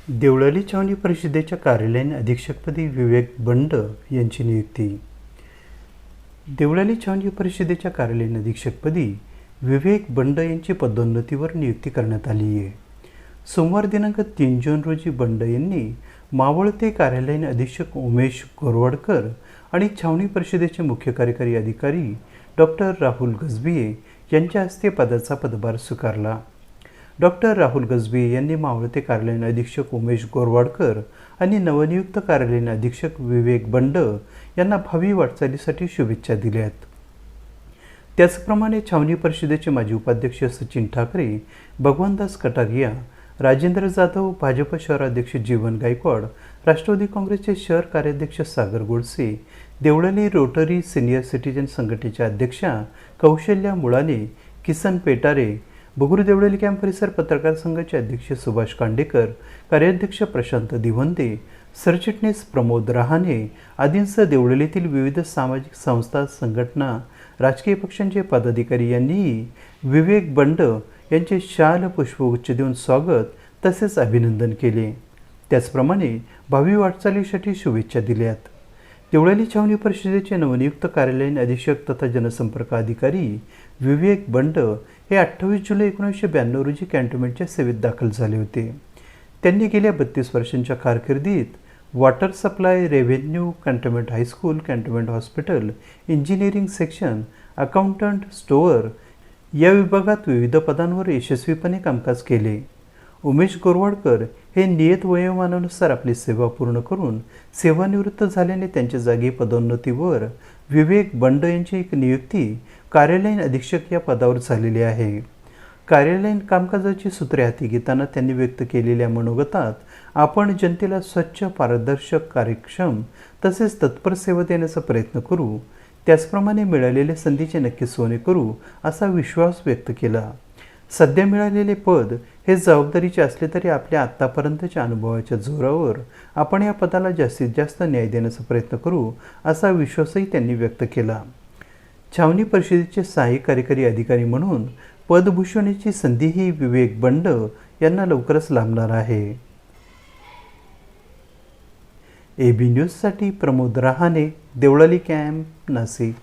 देवळाली छावणी परिषदेच्या कार्यालयीन अधीक्षकपदी विवेक बंड यांची नियुक्ती. देवळाली छावणी परिषदेच्या कार्यालयीन अधीक्षकपदी विवेक बंड यांची पदोन्नतीवर नियुक्ती करण्यात आली आहे. सोमवार दिनांक 3 जून रोजी बंड यांनी मावळते कार्यालयीन अधीक्षक उमेश गोरवाडकर आणि छावणी परिषदेचे मुख्य कार्यकारी अधिकारी डॉक्टर राहुल गजबिये यांच्या हस्ते पदाचा पदभार स्वीकारला. डॉक्टर राहुल गजबिये यांनी मावळते कार्यालयीन अधीक्षक उमेश गोरवाडकर आणि नवनियुक्त कार्यालयीन अधीक्षक विवेक बंड यांना भावी वाटचालीसाठी शुभेच्छा दिल्यात. त्याचप्रमाणे छावणी परिषदेचे माजी उपाध्यक्ष सचिन ठाकरे, भगवानदास कटारिया, राजेंद्र जाधव, भाजप शहराध्यक्ष जीवन गायकवाड, राष्ट्रवादी काँग्रेसचे शहर कार्याध्यक्ष Sagar Godse, Deolali Rotary senior citizen संघटनेच्या अध्यक्षा कौशल्या मुळाने, किसन पेटारे, बुगुरू देवळाली कॅम्प परिसर पत्रकार संघाचे अध्यक्ष सुभाष कांडेकर, कार्याध्यक्ष प्रशांत दिवंदे, सरचिटणीस प्रमोद रहाणे आदींसह देवळालीतील विविध सामाजिक संस्था, संघटना, राजकीय पक्षांचे पदाधिकारी यांनीही विवेक बंड यांचे शाल पुष्पगुच्छ देऊन स्वागत तसेच अभिनंदन केले. त्याचप्रमाणे भावी वाटचालीसाठी शुभेच्छा दिल्यात. देवळाली छावणी परिषदेचे नवनियुक्त कार्यालयीन अधीक्षक तथा जनसंपर्क अधिकारी विवेक बंड हे 28 जुलै 1992 रोजी कॅन्टोन्मेंटच्या सेवेत दाखल झाले होते. त्यांनी गेल्या 32 वर्षांच्या कारकिर्दीत water supply, revenue, cantonment high school, cantonment hospital, engineering section, accountant, store या विभागात विविध पदांवर यशस्वीपणे कामकाज केले. उमेश गोरवाडकर हे नियत वयोमानानुसार आपली सेवा पूर्ण करून सेवानिवृत्त झाल्याने त्यांच्या जागी पदोन्नतीवर विवेक बंड यांची नियुक्ती कार्यालयीन अधीक्षक या पदावर झालेली आहे. कार्यालयीन कामकाजाची सूत्रे हाती घेताना त्यांनी व्यक्त केलेल्या मनोगतात आपण जनतेला स्वच्छ, पारदर्शक, कार्यक्षम तसेच तत्पर सेवा देण्याचा प्रयत्न करू, त्याचप्रमाणे मिळालेल्या संधीचे नक्की सोने करू असा विश्वास व्यक्त केला. सध्या मिळालेले पद हे जबाबदारीचे असले तरी आपल्या आत्तापर्यंतच्या अनुभवाच्या जोरावर आपण या पदाला जास्तीत जास्त न्याय देण्याचा प्रयत्न करू असा विश्वासही त्यांनी व्यक्त केला. छावणी परिषदेचे सहाय्यक कार्यकारी अधिकारी म्हणून पदभूषणाची संधीही विवेक बंड यांना लवकरच लाभणार आहे. AB न्यूजसाठी प्रमोद रहाणे, देवळाली कॅम्प, नाशिक.